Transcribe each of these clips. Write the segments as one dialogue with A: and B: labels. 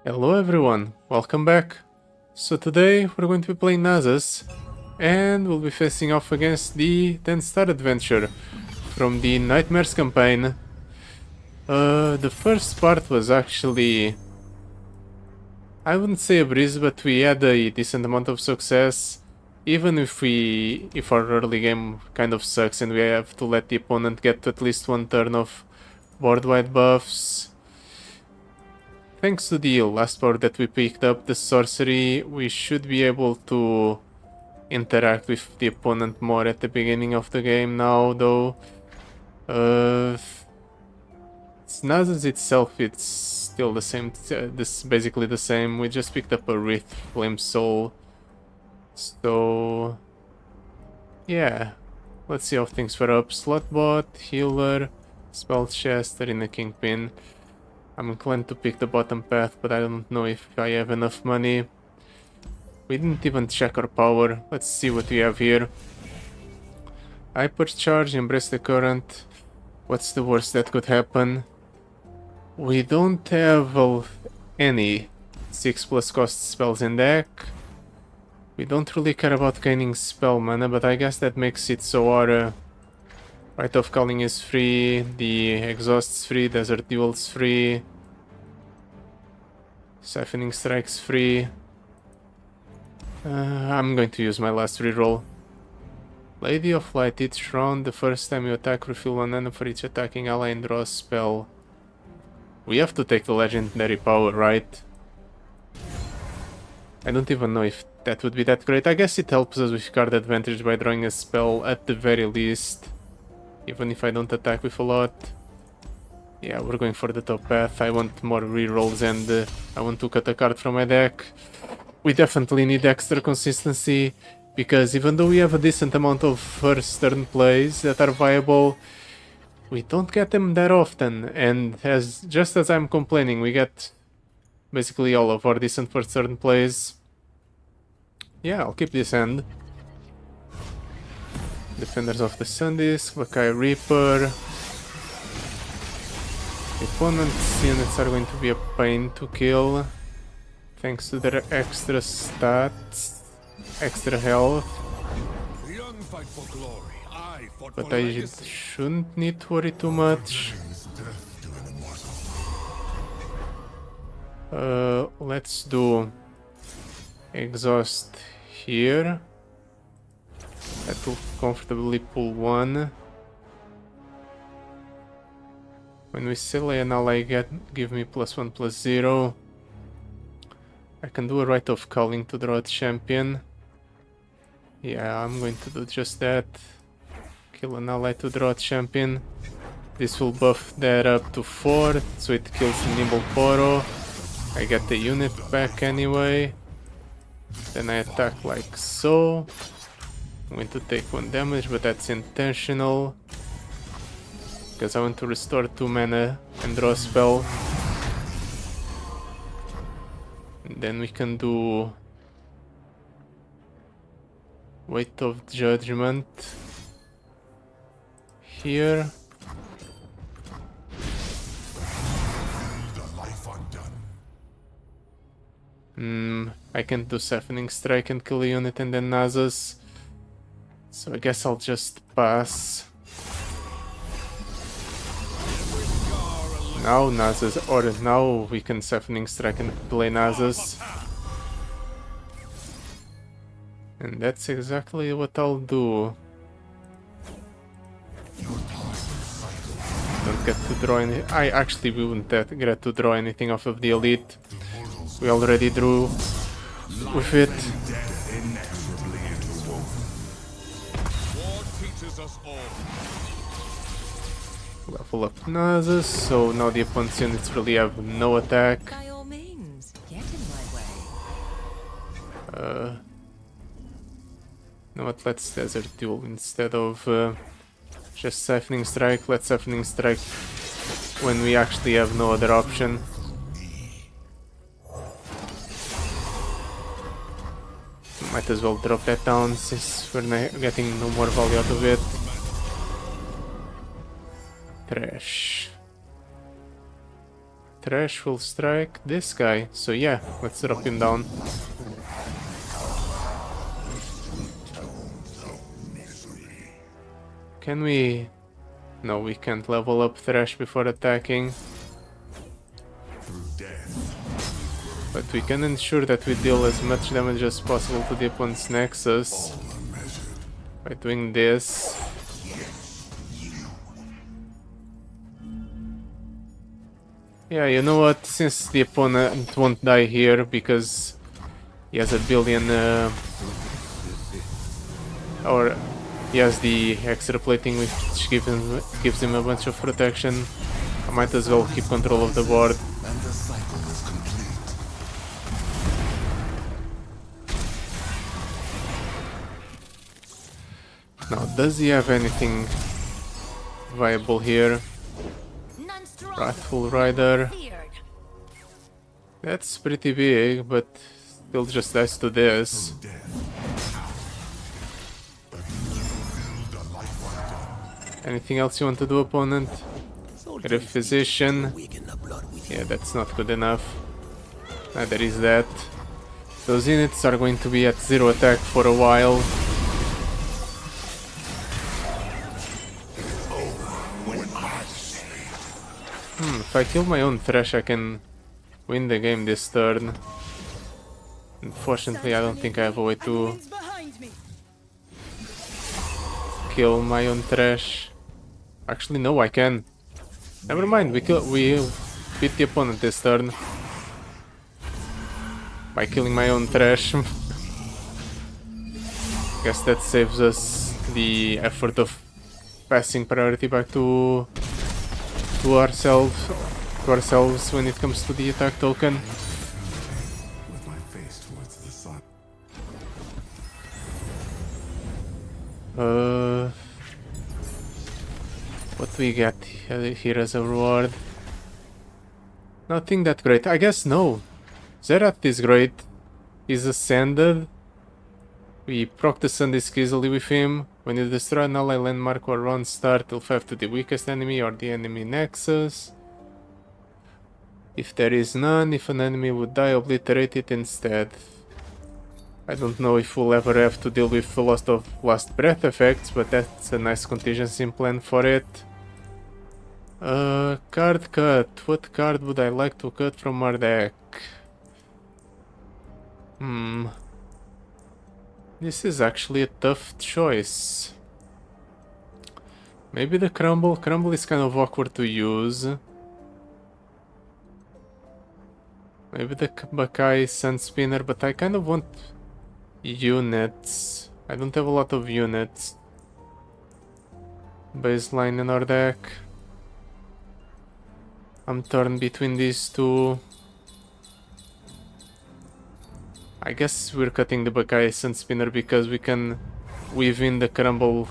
A: Hello everyone, welcome back. So today we're going to be playing Nasus and we'll be facing off against the Then Star adventure from the Nightmares campaign. The first part was actually, I wouldn't say a breeze, but we had a decent amount of success. Even if our early game kind of sucks and we have to let the opponent get at least one turn of board-wide buffs. Thanks to the last power that we picked up, the sorcery, we should be able to interact with the opponent more at the beginning of the game now, though. Nasus itself, it's still the same, this basically the same. We just picked up a Wraith Flame Soul. So, yeah. Let's see how things were up. Slotbot, Healer, Spell Chest, Arena Kingpin. I'm inclined to pick the bottom path, but I don't know if I have enough money. We didn't even check our power. Let's see what we have here. Hypercharge, Embrace the Current. What's the worst that could happen? We don't have any 6+ cost spells in deck. We don't really care about gaining spell mana, but I guess that makes it so our Rite of Calling is free, the Exhaust's free, Desert Duel's free, Siphoning Strike's free. I'm going to use my last reroll. Lady of Light, each round, the first time you attack, refill 1 mana for each attacking ally and draw a spell. We have to take the legendary power, right? I don't even know if that would be that great. I guess it helps us with card advantage by drawing a spell at the very least. Even if I don't attack with a lot. Yeah, we're going for the top path. I want more rerolls and I want to cut a card from my deck. We definitely need extra consistency, because even though we have a decent amount of first turn plays that are viable, we don't get them that often. And just as I'm complaining, we get basically all of our decent first turn plays. Yeah, I'll keep this hand. Defenders of the Sun Disk, Lakai Reaper. The opponent's units are going to be a pain to kill, thanks to their extra stats, extra health. But I shouldn't need to worry too much. Let's do Exhaust here. That will comfortably pull 1. When we slay an ally, give me +1/+0. I can do a Rite of Calling to draw a champion. Yeah, I'm going to do just that. Kill an ally to draw a champion. This will buff that up to 4, so it kills the Nimble Poro. I get the unit back anyway. Then I attack like so. I'm going to take 1 damage, but that's intentional, because I want to restore 2 mana and draw a spell. And then we can do Weight of Judgment here. I can do Siphoning Strike and kill a unit and then Nasus. So I guess I'll just pass. Now Nasus, or now we can Siphoning Strike and play Nasus. And that's exactly what I'll do. Don't get to draw any. We wouldn't get to draw anything off of the elite. We already drew with it. Level up Nasus, so now the opponent's units really have no attack.
B: By all means, get in my way.
A: You know what, let's Desert Duel instead of just Siphoning Strike. Let's Siphoning Strike when we actually have no other option. Might as well drop that down since we're getting no more value out of it. Trash. Thresh will strike this guy. So yeah, let's drop him down. Can we... No, we can't level up Thresh before attacking. But we can ensure that we deal as much damage as possible to the opponent's Nexus by doing this. Yeah, you know what, since the opponent won't die here because he has a billion or he has the extra plating which gives him a bunch of protection, I might as well keep control of the board.
C: And the cycle is complete.
A: Now, does he have anything viable here? Wrathful Rider. That's pretty big, but still just dies to this. Anything else you want to do, opponent? Get a Physician. Yeah, that's not good enough. Neither is that. Those units are going to be at 0 attack for a while. If I kill my own Thresh, I can win the game this turn. Unfortunately, I don't think I have a way to kill my own Thresh. Actually, no, I can. Never mind, we beat the opponent this turn by killing my own Thresh. Guess that saves us the effort of passing priority back to ourselves when it comes to the attack token.
C: With my face towards the sun.
A: What we get here as a reward? Nothing that great. I guess no. Zerath is great. He's ascended. We proc the Sundisk easily with him. When you destroy an ally landmark or run start, deal 5 to the weakest enemy or the enemy nexus. If there is none, if an enemy would die, obliterate it instead. I don't know if we'll ever have to deal with the last breath effects, but that's a nice contingency plan for it. Card cut. What card would I like to cut from our deck? This is actually a tough choice. Maybe the Crumble. Crumble is kind of awkward to use. Maybe the Bakai Sun Spinner, but I kind of want units. I don't have a lot of units. Baseline in our deck. I'm torn between these two. I guess we're cutting the Bakai Sun Spinner because we can weave in the Crumble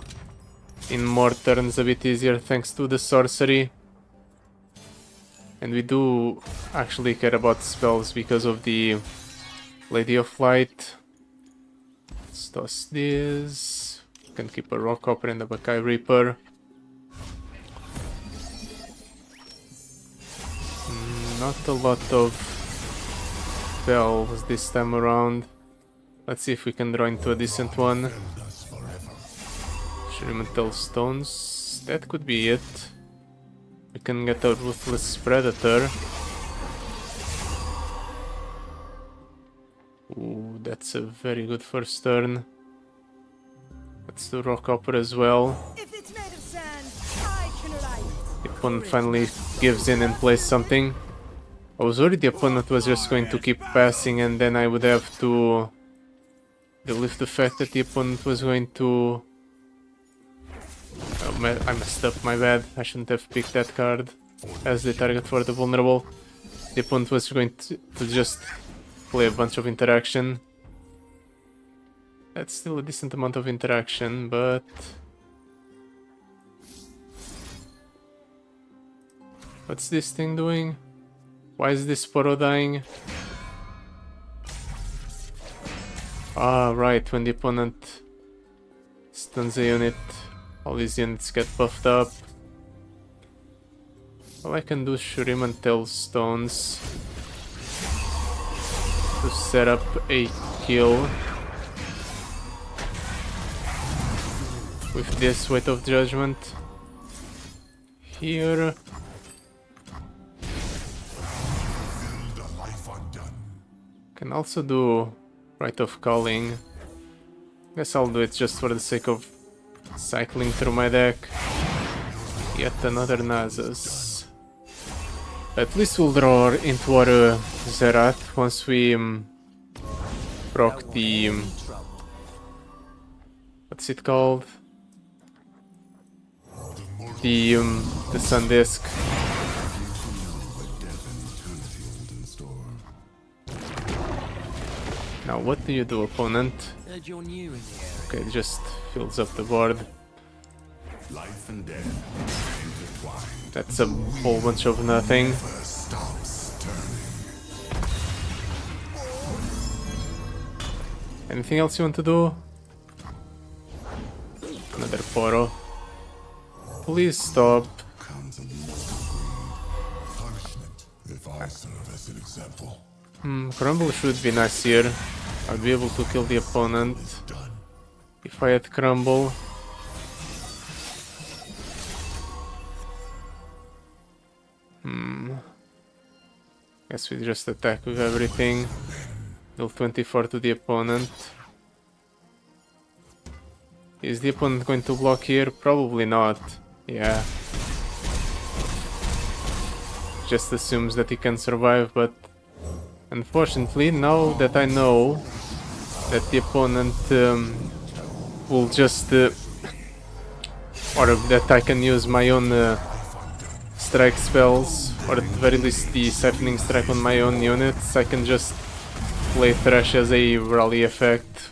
A: in more turns a bit easier thanks to the sorcery. And we do actually care about spells because of the Lady of Light. Let's toss this. We can keep a Rock Hopper and a Bakai Reaper. Not a lot of spells this time around. Let's see if we can draw into a decent one. Experimental Stones. That could be it. We can get a Ruthless Predator. Ooh, that's a very good first turn. Let's do Rock Hopper as well.
B: If it's made of sand, I can write.
A: The opponent finally gives in and plays something. I was worried the opponent was just going to keep passing and then I would have to deal with the fact that the opponent was going to... Oh, I messed up, my bad. I shouldn't have picked that card as the target for the vulnerable. The opponent was going to just play a bunch of interaction. That's still a decent amount of interaction, but... What's this thing doing? Why is this Poro dying? Ah, right, when the opponent stuns a unit, all these units get buffed up. Well, I can do Shuriman and Tailstones to set up a kill with this Weight of Judgment here. Can also do Rite of Calling. Guess I'll do it just for the sake of cycling through my deck. Yet another Nasus. At least we'll draw into our Zerath once we proc the... what's it called? The Sun Disk. Now what do you do, opponent? Okay, it just fills up the board.
C: Life and death.
A: That's a whole bunch of nothing. Anything else you want to do? Another Poro. Please stop.
C: If I serve as an example.
A: Crumble should be nice here. I'd be able to kill the opponent if I had Crumble. Guess we just attack with everything. Deal 24 to the opponent. Is the opponent going to block here? Probably not. Yeah. Just assumes that he can survive, but unfortunately, now that I know that the opponent will just... or that I can use my own strike spells, or at the very least the Siphoning Strike on my own units, I can just play Thresh as a rally effect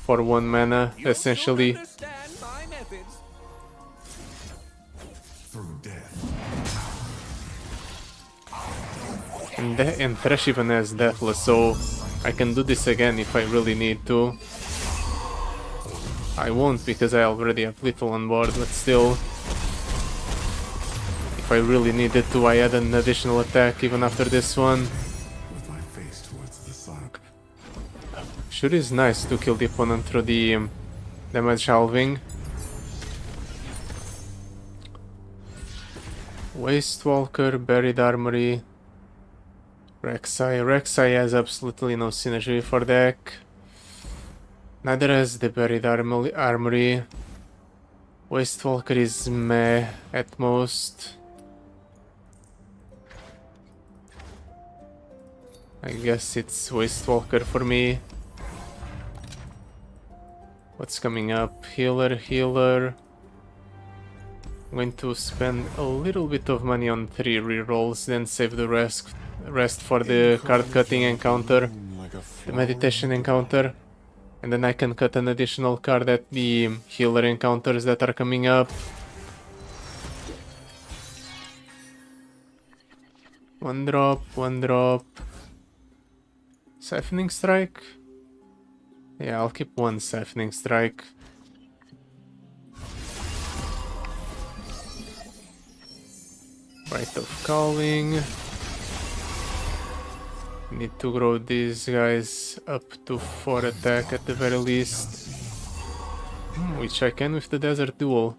A: for 1 mana, essentially. And Thresh even has Deathless, so I can do this again if I really need to. I won't because I already have Lethal on board, but still, if I really needed to, I add an additional attack even after this one.
C: With my face towards the sun.
A: Sure is nice to kill the opponent through the damage halving. Wastewalker, Buried Armory, Rek'Sai. Rek'Sai has absolutely no synergy for deck. Neither has the Buried Armory. Wastewalker is meh at most. I guess it's Wastewalker for me. What's coming up? Healer, healer. I'm going to spend a little bit of money on 3 rerolls, then save the rest for the card cutting encounter, the meditation encounter, and then I can cut an additional card at the healer encounters that are coming up. One drop, one drop. Siphoning Strike? Yeah, I'll keep 1 Siphoning Strike. Rite of Calling. Need to grow these guys up to 4 attack at the very least. Which I can with the Desert Duel.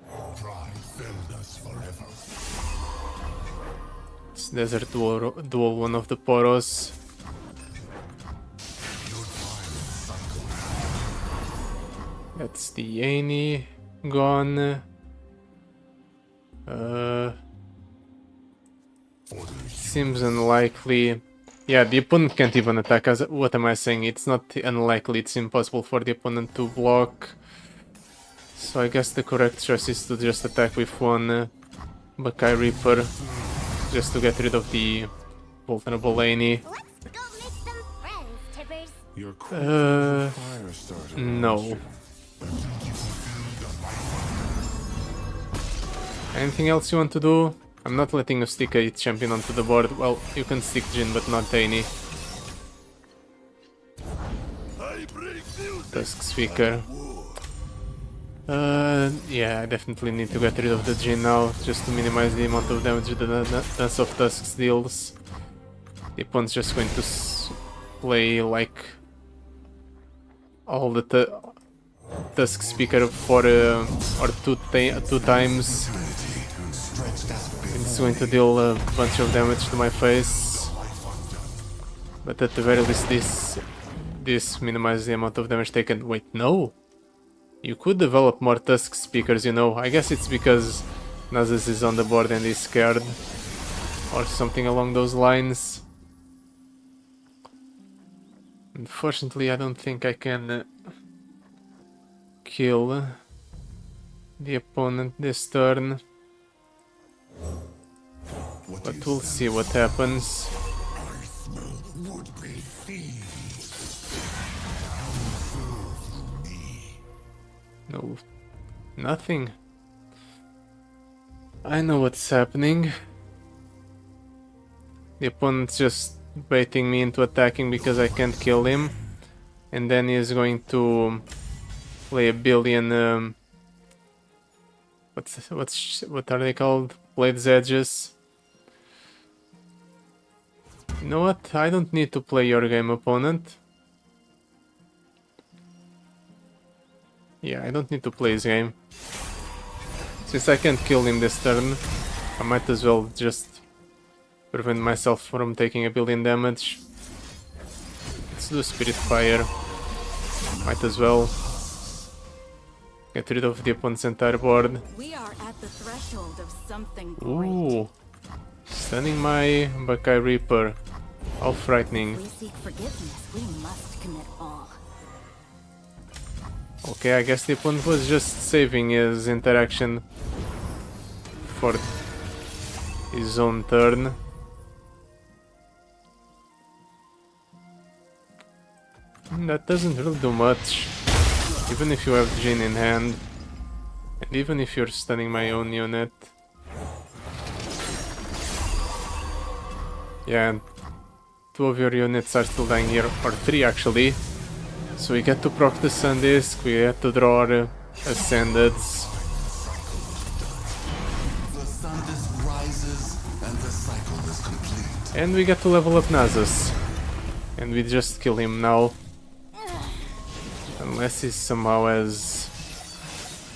A: It's Desert Duel, one of the Poros. That's the Annie gone. Seems unlikely. Yeah, the opponent can't even attack us. What am I saying? It's not unlikely, it's impossible for the opponent to block. So I guess the correct choice is to just attack with 1 Buckeye Reaper, just to get rid of the vulnerable Annie. No. Anything else you want to do? I'm not letting you stick a champion onto the board. Well, you can stick Jhin, but not Annie. Tusk Speaker. Yeah, I definitely need to get rid of the Jhin now, just to minimize the amount of damage the Dance of Tusks deals. The opponent's just going to play like all the Tusk Speaker for or two times. It's going to deal a bunch of damage to my face, but at the very least this minimizes the amount of damage taken. Wait, no! You could develop more Tusk Speakers, you know. I guess it's because Nasus is on the board and he's scared, or something along those lines. Unfortunately, I don't think I can kill the opponent this turn, but we'll see what happens. No, nothing. I know what's happening. The opponent's just baiting me into attacking because I can't kill him, and then he's going to play a billion what are they called? Blade's Edges. You know what? I don't need to play your game, opponent. Yeah, I don't need to play his game. Since I can't kill him this turn, I might as well just prevent myself from taking a billion damage. Let's do Spirit Fire. Might as well get rid of the opponent's entire board.
D: We are at the threshold of something great.
A: Ooh, stunning my Buckeye Reaper. How frightening.
D: If we seek forgiveness, we must commit all.
A: Okay, I guess the opponent was just saving his interaction for his own turn. That doesn't really do much, even if you have Jhin in hand, and even if you're stunning my own unit. Yeah, and 2 of your units are still dying here, or 3 actually. So we get to proc the Sun Disc, we get to draw our Ascendeds.
C: The sun disk rises and the cycle is complete.
A: And we get to level up Nasus. And we just kill him now. Unless he somehow has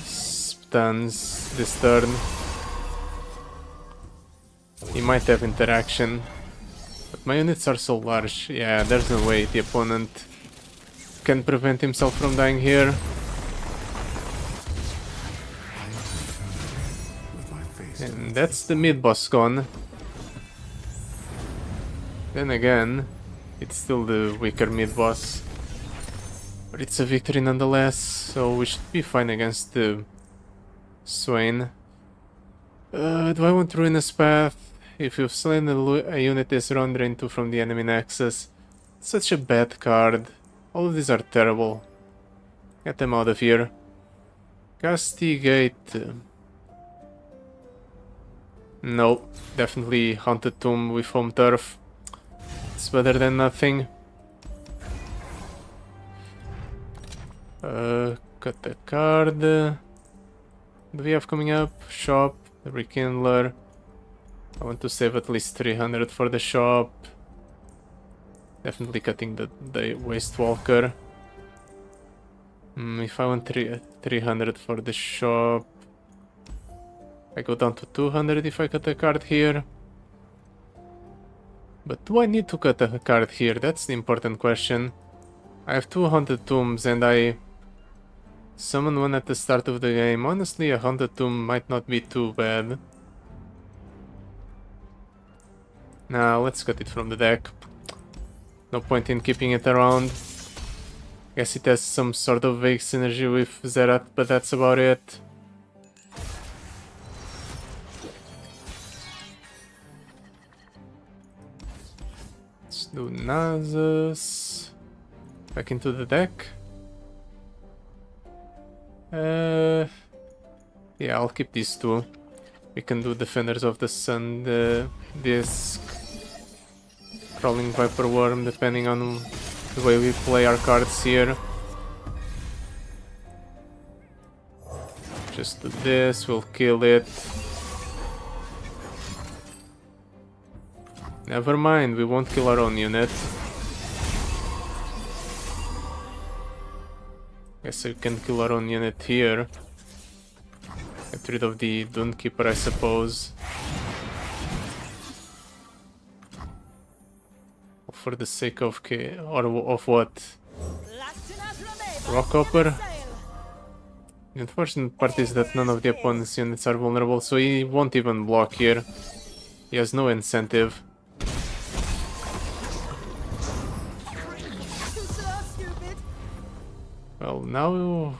A: stuns this turn. He might have interaction. But my units are so large. Yeah, there's no way the opponent can prevent himself from dying here. And that's the mid-boss gone. Then again, it's still the weaker mid-boss. But it's a victory nonetheless, so we should be fine against the Swain. Do I want Ruinous Path? If you've slain a unit this round, drain 2 from the enemy nexus. Such a bad card. All of these are terrible. Get them out of here. Castigate. No, definitely Haunted Tomb with Home Turf. It's better than nothing. Cut the card. Do we have coming up? Shop, the Rekindler. I want to save at least 300 for the shop. Definitely cutting the Waste Walker. If I want 300 for the shop, I go down to 200 if I cut a card here. But do I need to cut a card here? That's the important question. I have 2 Haunted Tombs and I summon one at the start of the game. Honestly, a Haunted Tomb might not be too bad. Now, let's cut it from the deck. No point in keeping it around. Guess it has some sort of vague synergy with Zerath, but that's about it. Let's do Nasus. Back into the deck. Yeah, I'll keep these 2. We can do Defenders of the Sun, the Disc, Crawling Viper Worm, depending on the way we play our cards here. Just do this, we'll kill it. Never mind, we won't kill our own unit. Guess we can kill our own unit here. Get rid of the Dunekeeper, I suppose. For the sake of of what? Rockhopper? The unfortunate part is that none of the opponent's units are vulnerable, so he won't even block here. He has no incentive. Well, now...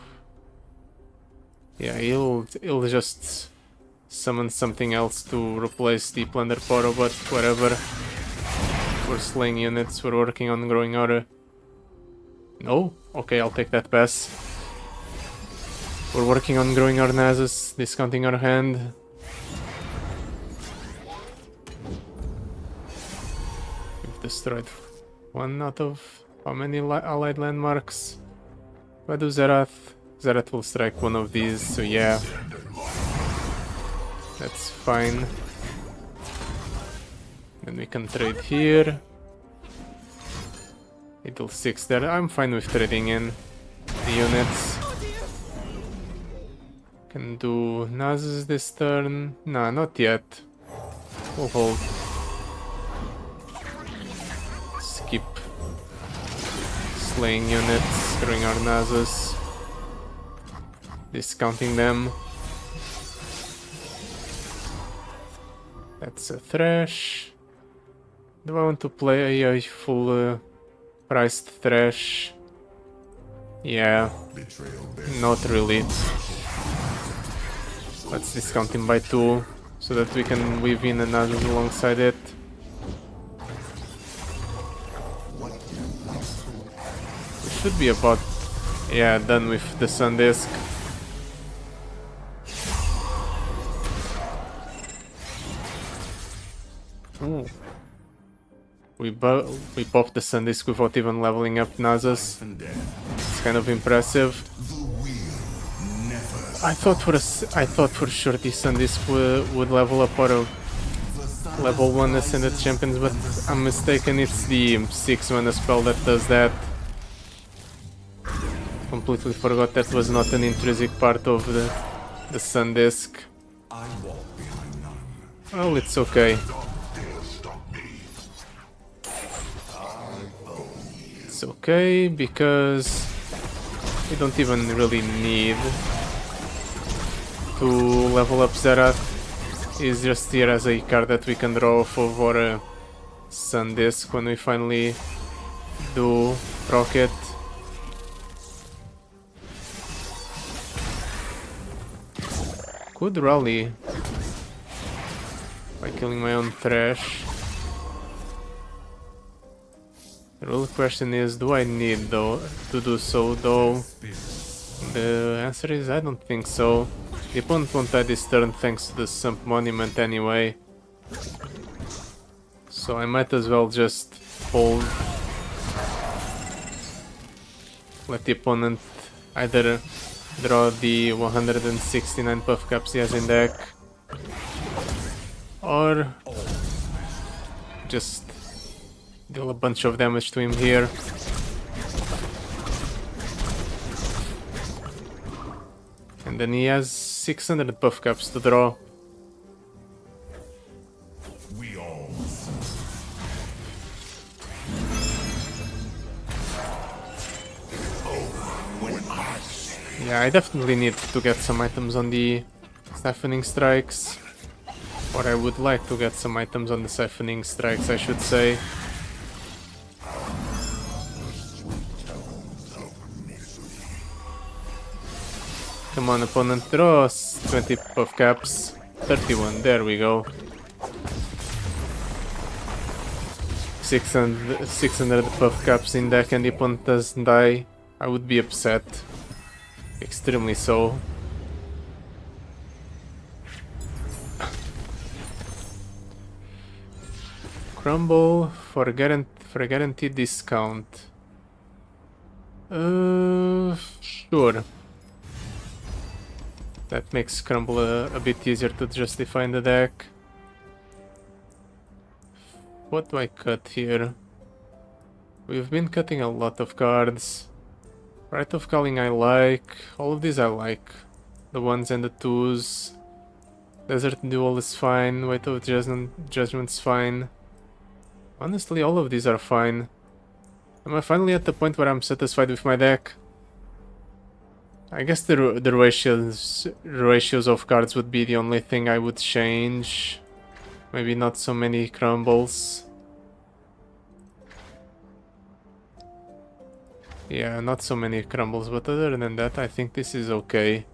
A: yeah, he'll just summon something else to replace the Plunder Poro, but whatever. We're slaying units, we're working on growing aura. No? Okay, I'll take that pass. We're working on growing our Nasus, discounting our hand. We've destroyed one out of how many allied landmarks? If I do Zerath, Zerath will strike one of these, so yeah. That's fine. Then we can trade here. It'll 6 there. I'm fine with trading in the units. Can do Nasus this turn. Nah, not yet. We'll hold. Skip. Slaying units, growing our Nasus. Discounting them. That's a Thresh. Do I want to play a full priced Thresh? Yeah, not really. Let's discount him by 2 so that we can weave in another alongside it. We should be about, yeah, done with the Sun Disk. Ooh. We popped the Sun Disk without even leveling up Nasus. It's kind of impressive. I thought for sure the Sun Disk would level up our level 1 Ascended Champions, but I'm mistaken, it's the 6 mana spell that does that. Completely forgot that was not an intrinsic part of the Sun Disk. Well, it's okay. It's okay, because we don't even really need to level up Zerath. He's just here as a card that we can draw off of our Sun Disk when we finally do Rocket. Could rally by killing my own Thresh. The real question is, do I need to do so though? The answer is I don't think so. The opponent won't die this turn thanks to the Sump Monument anyway. So I might as well just hold. Let the opponent either draw the 169 puff caps he has in deck, or just deal a bunch of damage to him here. And then he has 600 buff caps to draw. Yeah, I definitely need to get some items on the Siphoning Strikes. Or I would like to get some items on the Siphoning Strikes, I should say. Come on, opponent, draw 20 puff caps. 31, there we go. 600 puff caps in deck and the opponent doesn't die. I would be upset. Extremely so. Crumble for a guaranteed discount. Sure. That makes Crumble a bit easier to justify in the deck. What do I cut here? We've been cutting a lot of cards. Rite of Calling I like. All of these I like. The 1s and the 2s. Desert Duel is fine. Weight of Judgment's fine. Honestly, all of these are fine. Am I finally at the point where I'm satisfied with my deck? I guess the ratios of cards would be the only thing I would change. Maybe not so many crumbles. Yeah, not so many crumbles, but other than that, I think this is okay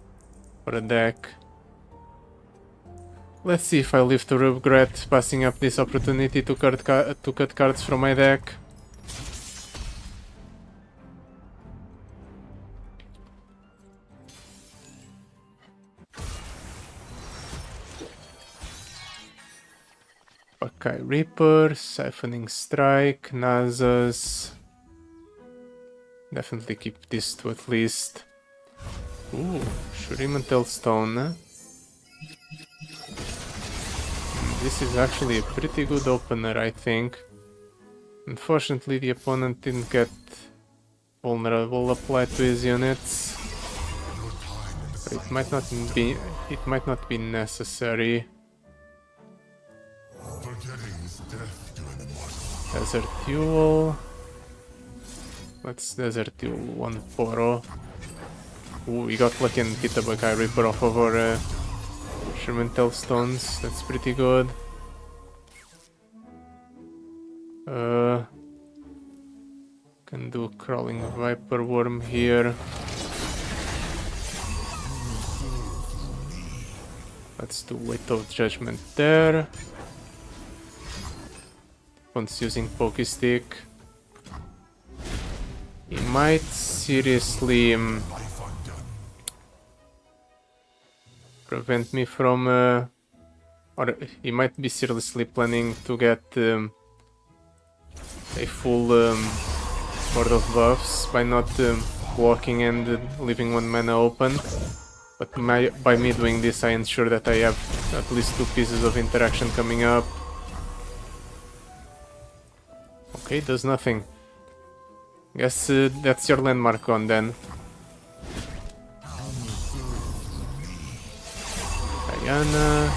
A: for a deck. Let's see if I live to regret passing up this opportunity to cut cards from my deck. Pakai Reaper, Siphoning Strike, Nasus. Definitely keep these two at least. Ooh, Shurimantel Stone. This is actually a pretty good opener, I think. Unfortunately, the opponent didn't get vulnerable applied to his units. But it might not be necessary. Desert Duel. Let's Desert Duel 1-4. Ooh, we got lucky and hit a Pakai Reaper off of our Shurimantel Stones. That's pretty good. Can do Crawling Viper Worm here. Let's do Weight of Judgment there. One's using Pokey Stick. He might seriously prevent me from, or he might be seriously planning to get a full Sword of Buffs by not blocking and leaving 1 mana open. But by me doing this, I ensure that I have at least 2 pieces of interaction coming up. Okay, does nothing. Guess that's your landmark on then. Diana,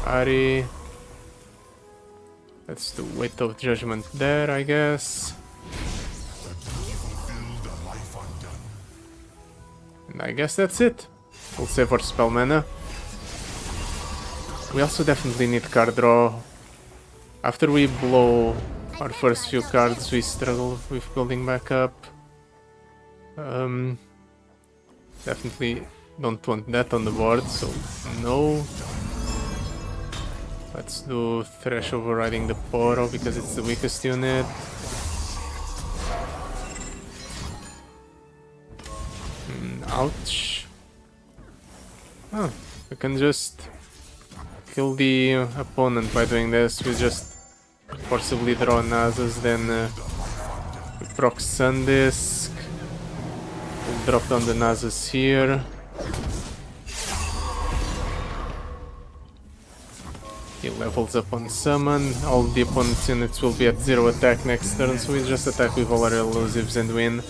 A: Ari. Let's do Weight of Judgment there, I guess. And I guess that's it. We'll save our spell mana. We also definitely need card draw. After we blow our first few cards, we struggle with building back up. Definitely don't want that on the board, so no. Let's do Thresh overriding the Poro because it's the weakest unit. Ouch. Oh, we can just kill the opponent by doing this. We just forcibly draw Nasus, then we proc Sundisk. We'll drop down the Nasus here. He levels up on summon. All the opponent's units will be at 0 attack next turn, so we just attack with all our elusives and win.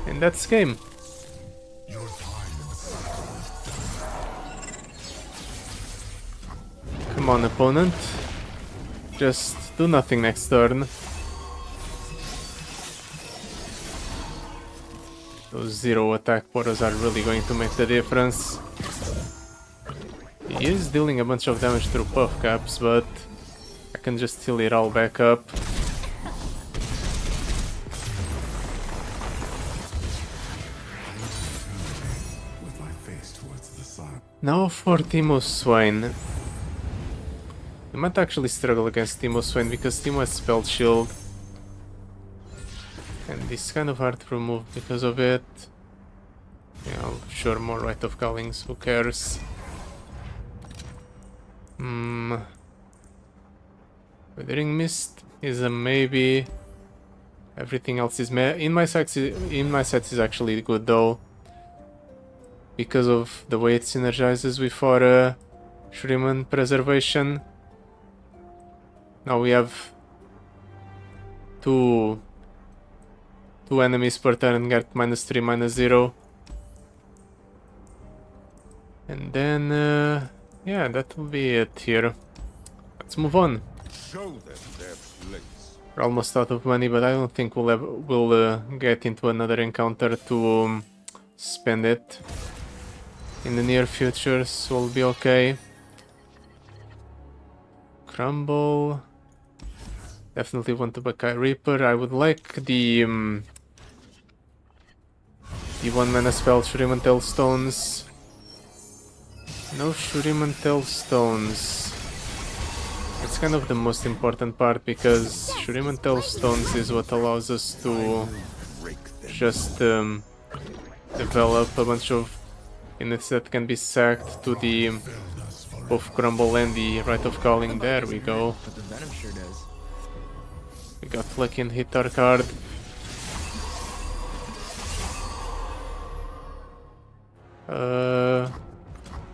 A: And that's game. Come on, opponent. Just do nothing next turn. Those 0 attack Poros are really going to make the difference. He is dealing a bunch of damage through puff caps, but I can just heal it all back up. Now for Teemo Swain. I might actually struggle against Teemo Swain because Teemo has Spell Shield. And it's kind of hard to remove because of it. Yeah, sure, more Rite of Callings, who cares? Withering Mist is a maybe. Everything else is in my sets is actually good though, because of the way it synergizes with our Shuriman preservation. Now we have two enemies per turn and get -3, -0. And then, yeah, that will be it here. Let's move on.
C: Show them their place.
A: We're almost out of money, but I don't think we'll get into another encounter to spend it in the near future, so we'll be okay. Crumble. Definitely want the Bakai Reaper. I would like the 1-mana spell Shuriman Tailstones. No Shuriman Tailstones. It's kind of the most important part, because Shuriman Tailstones is what allows us to just develop a bunch of units that can be sacked to the both Crumble and the Rite of Calling. There we go.
E: But the Venom sure does.
A: We got lucky and hit our card.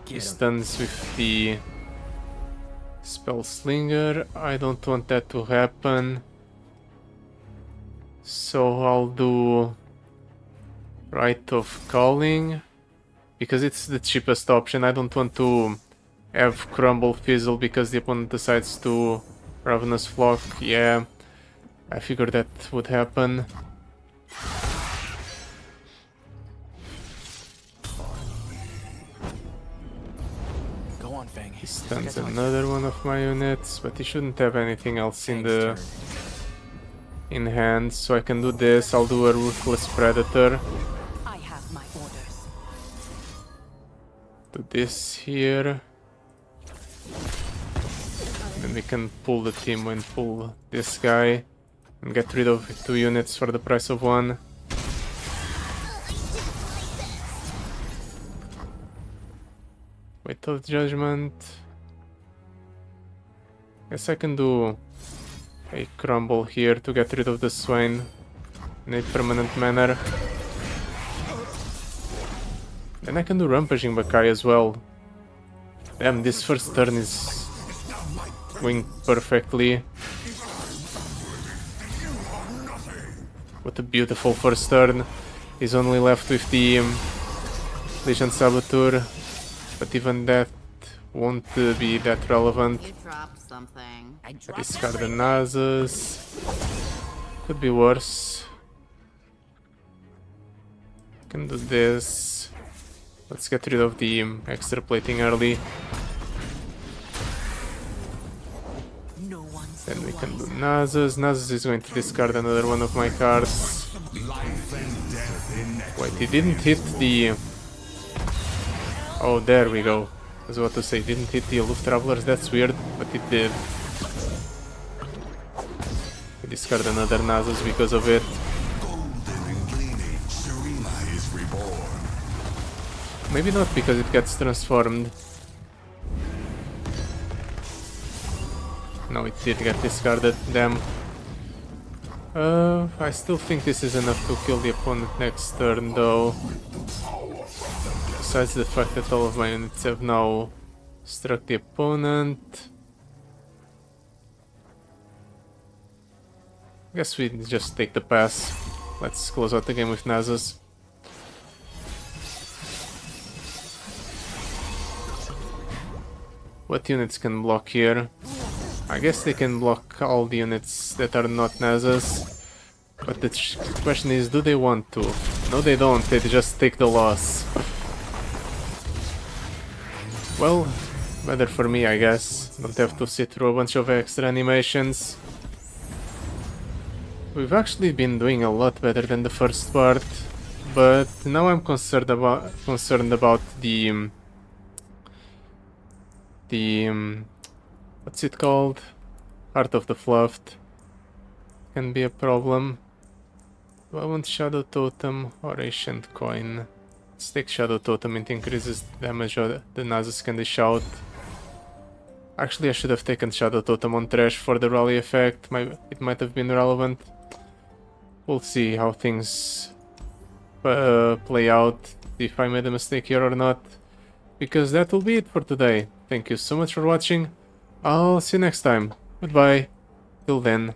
A: Distance with the Spell Slinger. I don't want that to happen, so I'll do Rite of Calling, because it's the cheapest option. I don't want to have Crumble Fizzle because the opponent decides to Ravenous Flock. Yeah, I figured that would happen.
E: Go on, Fang.
A: He stuns another one of my units, but he shouldn't have anything else in hand, so I can do this. I'll do a Ruthless Predator.
D: I have my orders.
A: Do this here. Then we can pull the team and pull this guy and get rid of 2 units for the price of 1. Weight of Judgment. Guess I can do a Crumble here to get rid of the Swain in a permanent manner. Then I can do Rampaging Bakai as well. Damn, this first turn is going perfectly. What a beautiful first turn. He's only left with the Legion Saboteur, but even that won't be that relevant.
D: You dropped something. I
A: Discard the Nasus. Could be worse. Can do this. Let's get rid of the extra plating early.
D: No one's
A: Then we can do Nasus. Nasus is going to discard another one of my cards. Wait, he didn't hit the... Oh, there we go. I was about to say, didn't hit the Aloof Travelers. That's weird, but it did. We discard another Nasus because of it. Maybe not, because it gets transformed. No, it did get discarded, damn. I still think this is enough to kill the opponent next turn, though. Besides the fact that all of my units have now struck the opponent. I guess we just take the pass. Let's close out the game with Nasus. What units can block here? I guess they can block all the units that are not Nasus. But the question is, do they want to? No, they don't. They just take the loss. Well, better for me, I guess. Don't have to sit through a bunch of extra animations. We've actually been doing a lot better than the first part, but now I'm concerned about the what's it called? Heart of the Fluffed. Can be a problem. Do I want Shadow Totem or Ancient Coin? Let's take Shadow Totem. It increases damage the Nasus can dish out. Actually, I should have taken Shadow Totem on Trash for the rally effect. It might have been relevant. we'll see how things play out, if I made a mistake here or not. Because that will be it for today. Thank you so much for watching. I'll see you next time. Goodbye. Till then.